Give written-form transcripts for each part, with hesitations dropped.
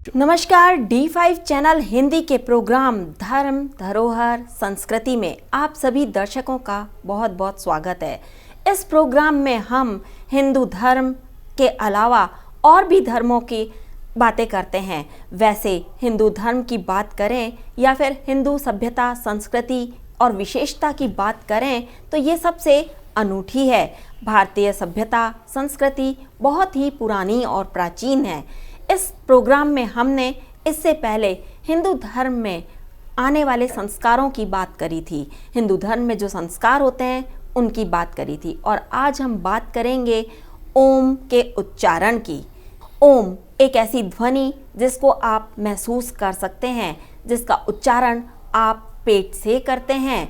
नमस्कार, D5 channel Hindi के programme धर्म धरोहर संस्कृति में आप सभी दर्शकों का बहुत बहुत स्वागत है। इस प्रोग्राम में हम हिंदू धर्म के अलावा और भी धर्मों की बातें करते हैं। वैसे हिंदू धर्म की बात करें या फिर हिंदू सभ्यता, संस्कृति और विशेषता की बात करें तो ये सबसे अनूठी है। भारतीय सभ्यता, संस्कृति बहुत ही पुरानी और प्राचीन है। इस प्रोग्राम में हमने इससे पहले हिंदू धर्म में आने वाले संस्कारों की बात करी थी, हिंदू धर्म में जो संस्कार होते हैं उनकी बात करी थी। और आज हम बात करेंगे ओम के उच्चारण की। ओम एक ऐसी ध्वनि जिसको आप महसूस कर सकते हैं, जिसका उच्चारण आप पेट से करते हैं।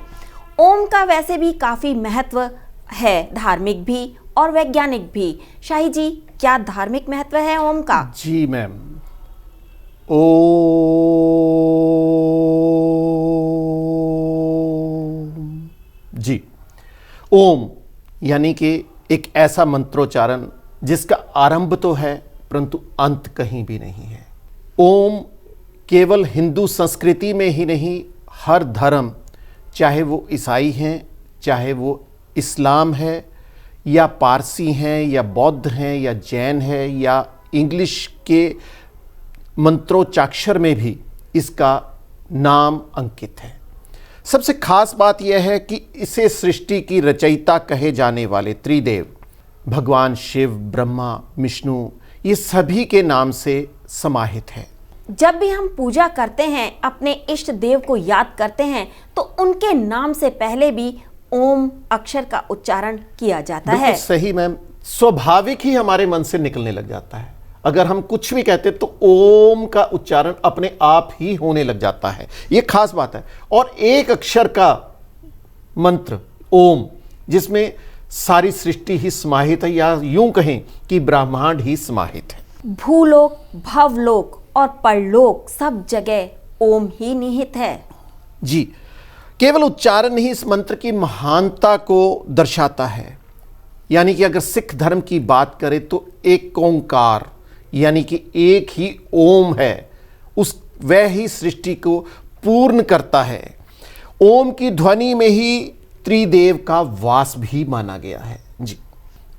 ओम का वैसे भी काफ़ी महत्व है, धार्मिक भी और वैज्ञानिक भी। शाही जी, क्या धार्मिक महत्व है ओम का? जी मैम, ओम जी, ओम यानी कि एक ऐसा मंत्रोच्चारण जिसका आरंभ तो है परंतु अंत कहीं भी नहीं है। ओम केवल हिंदू संस्कृति में ही नहीं, हर धर्म, चाहे वो ईसाई हैं, चाहे वो इस्लाम है या पारसी हैं या बौद्ध हैं या जैन है या इंग्लिश के मंत्रोच्चाक्षर में भी इसका नाम अंकित है। सबसे खास बात यह है कि इसे सृष्टि की रचयिता कहे जाने वाले त्रिदेव भगवान शिव, ब्रह्मा, विष्णु, ये सभी के नाम से समाहित है। जब भी हम पूजा करते हैं, अपने इष्ट देव को याद करते हैं तो उनके नाम से पहले भी ओम अक्षर का उच्चारण किया जाता है। सही मैम, स्वाभाविक ही हमारे मन से निकलने लग जाता है। अगर हम कुछ भी कहते तो ओम का उच्चारण अपने आप ही होने लग जाता है। ये खास बात है। और एक अक्षर का मंत्र ओम, जिसमें सारी सृष्टि ही समाहित है, या यूं कहें कि ब्रह्मांड ही समाहित है। भूलोक, भवलोक और परलोक सब जगह ओम ही निहित है। जी, केवल उच्चारण ही इस मंत्र की महानता को दर्शाता है। यानी कि अगर सिख धर्म की बात करें तो एक ओंकार यानी कि एक ही ओम है, उस वह ही सृष्टि को पूर्ण करता है। ओम की ध्वनि में ही त्रिदेव का वास भी माना गया है। जी,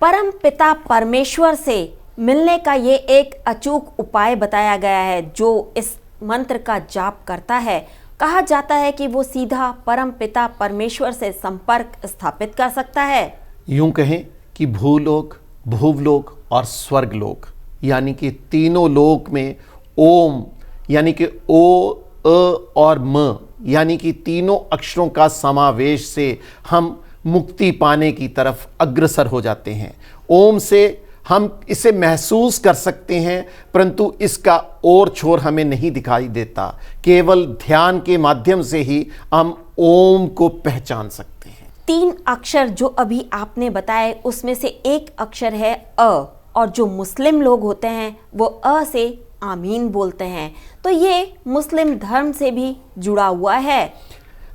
परम पिता परमेश्वर से मिलने का ये एक अचूक उपाय बताया गया है। जो इस मंत्र का जाप करता है, कहा जाता है कि वो सीधा परम पिता परमेश्वर से संपर्क स्थापित कर सकता है। यूं कहें कि भूलोक, भुवलोक और स्वर्गलोक यानी कि तीनों लोक में ओम यानी कि ओ, अ और म यानी कि तीनों अक्षरों का समावेश से हम मुक्ति पाने की तरफ अग्रसर हो जाते हैं। ओम से हम इसे महसूस कर सकते हैं, परंतु इसका और छोर हमें नहीं दिखाई देता। केवल ध्यान के माध्यम से ही हम ओम को पहचान सकते हैं। 3 अक्षर जो अभी आपने बताए, उसमें से एक अक्षर है अ, और जो मुस्लिम लोग होते हैं वो अ से आमीन बोलते हैं। तो ये मुस्लिम धर्म से भी जुड़ा हुआ है।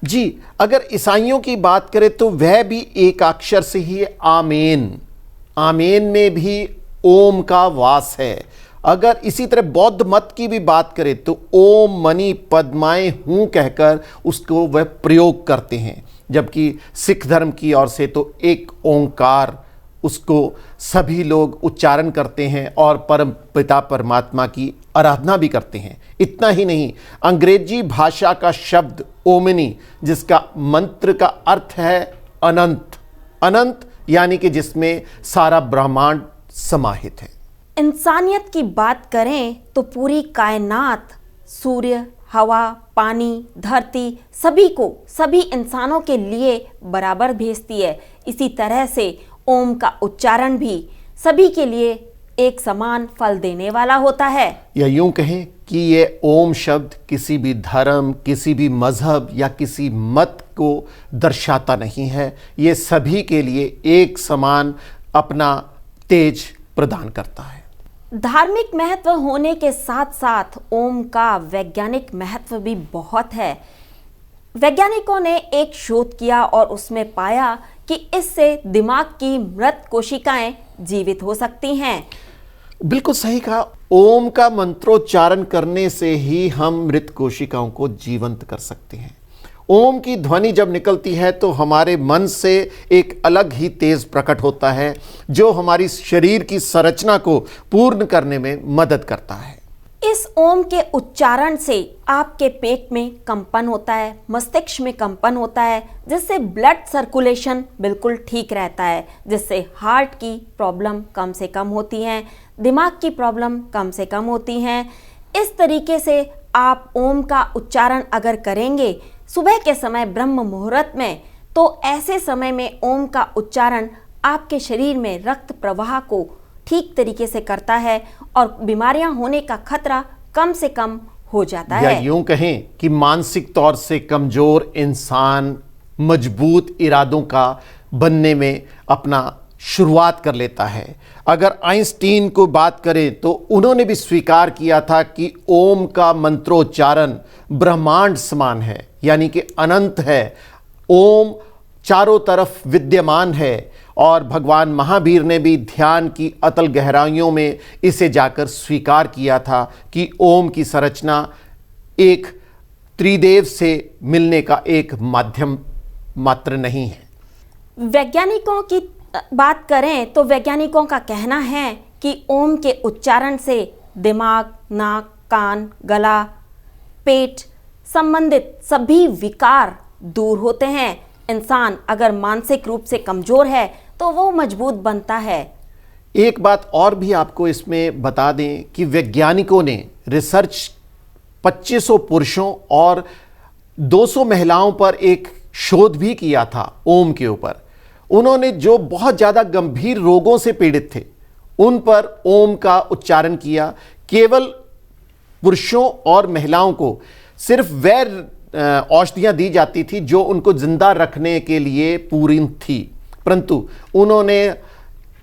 जी, अगर ईसाइयों की बात करें तो वह भी एक अक्षर से ही आमीन, आमीन में भी ओम का वास है। अगर इसी तरह बौद्ध मत की भी बात करें तो ओम मणि पद्माए हूं कहकर उसको वह प्रयोग करते हैं। जबकि सिख धर्म की ओर से तो एक ओंकार, उसको सभी लोग उच्चारण करते हैं और परम पिता परमात्मा की आराधना भी करते हैं। इतना ही नहीं, अंग्रेजी भाषा का शब्द ओमनी, जिसका मंत्र का अर्थ है अनंत, अनंत यानी कि जिसमें सारा ब्रह्मांड समाहित है। इंसानियत की बात करें तो पूरी कायनात, सूर्य, हवा, पानी, धरती, सभी को, सभी इंसानों के लिए बराबर भेजती है। इसी तरह से ओम का उच्चारण भी सभी के लिए एक समान फल देने वाला होता है। या यूं कहें कि ये ओम शब्द किसी भी धर्म, किसी भी मजहब या किसी मत को दर्शाता नहीं है। ये सभी के लिए एक समान अपना तेज प्रदान करता है। धार्मिक महत्व होने के साथ साथ ओम का वैज्ञानिक महत्व भी बहुत है। वैज्ञानिकों ने एक शोध किया और उसमें पाया कि इससे दिमाग की मृत कोशिकाएं जीवित हो सकती हैं। बिल्कुल सही कहा। ओम का मंत्रोच्चारण करने से ही हम मृत कोशिकाओं को जीवंत कर सकते हैं। ओम की ध्वनि जब निकलती है तो हमारे मन से एक अलग ही तेज प्रकट होता है, जो हमारी शरीर की संरचना को पूर्ण करने में मदद करता है। इस ओम के उच्चारण से आपके पेट में कंपन होता है, मस्तिष्क में कंपन होता है, जिससे ब्लड सर्कुलेशन बिल्कुल ठीक रहता है, जिससे हार्ट की प्रॉब्लम कम से कम होती हैं, दिमाग की प्रॉब्लम कम से कम होती हैं। इस तरीके से आप ओम का उच्चारण अगर करेंगे सुबह के समय ब्रह्म मुहूर्त में, तो ऐसे समय में ओम का उच्चारण आपके शरीर में रक्त प्रवाह को ठीक तरीके से करता है और बीमारियां होने का खतरा कम से कम हो जाता है। या यूं कहें कि मानसिक तौर से कमजोर इंसान मजबूत इरादों का बनने में अपना शुरुआत कर लेता है। अगर आइंस्टीन को बात करें तो उन्होंने भी स्वीकार किया था कि ओम का मंत्रोच्चारण ब्रह्मांड समान है, यानी कि अनंत है। ओम चारों तरफ विद्यमान है और भगवान महावीर ने भी ध्यान की अतल गहराइयों में इसे जाकर स्वीकार किया था कि ओम की संरचना एक त्रिदेव से मिलने का एक माध्यम मात्र नहीं है। वैज्ञानिकों की बात करें तो वैज्ञानिकों का कहना है कि ओम के उच्चारण से दिमाग, नाक, कान, गला, पेट संबंधित सभी विकार दूर होते हैं। इंसान अगर मानसिक रूप से कमजोर है तो वो मजबूत बनता है। एक बात और भी आपको इसमें बता दें कि वैज्ञानिकों ने रिसर्च 2500 पुरुषों और 200 महिलाओं पर एक शोध भी किया था ओम के ऊपर। उन्होंने जो बहुत ज़्यादा गंभीर रोगों से पीड़ित थे उन पर ओम का उच्चारण किया। केवल पुरुषों और महिलाओं को सिर्फ वह औषधियाँ दी जाती थी जो उनको जिंदा रखने के लिए पूरी थी, परंतु उन्होंने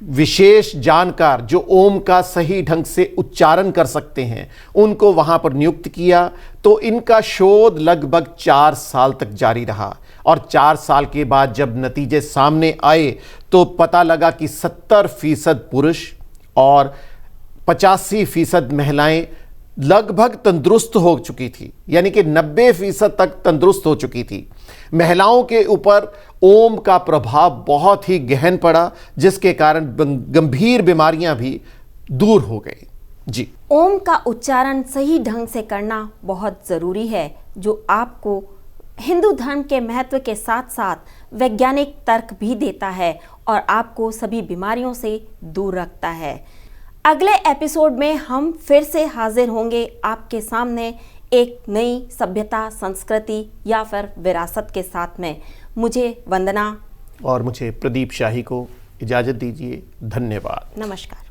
विशेष जानकार जो ओम का सही ढंग से उच्चारण कर सकते हैं उनको वहाँ पर नियुक्त किया। तो इनका शोध लगभग 4 साल तक जारी रहा और 4 साल के बाद जब नतीजे सामने आए तो पता लगा कि 70% पुरुष और 85% महिलाएं लगभग तंदुरुस्त हो चुकी थी, यानी कि 90% तक तंदुरुस्त हो चुकी थी। महिलाओं के ऊपर ओम का प्रभाव बहुत ही गहन पड़ा, जिसके कारण गंभीर बीमारियां भी दूर हो गई। जी, ओम का उच्चारण सही ढंग से करना बहुत ज़रूरी है, जो आपको हिंदू धर्म के महत्व के साथ साथ वैज्ञानिक तर्क भी देता है और आपको सभी बीमारियों से दूर रखता है। अगले एपिसोड में हम फिर से हाजिर होंगे आपके सामने एक नई सभ्यता, संस्कृति या फिर विरासत के साथ में। मुझे वंदना और मुझे प्रदीप शाही को इजाज़त दीजिए। धन्यवाद। नमस्कार।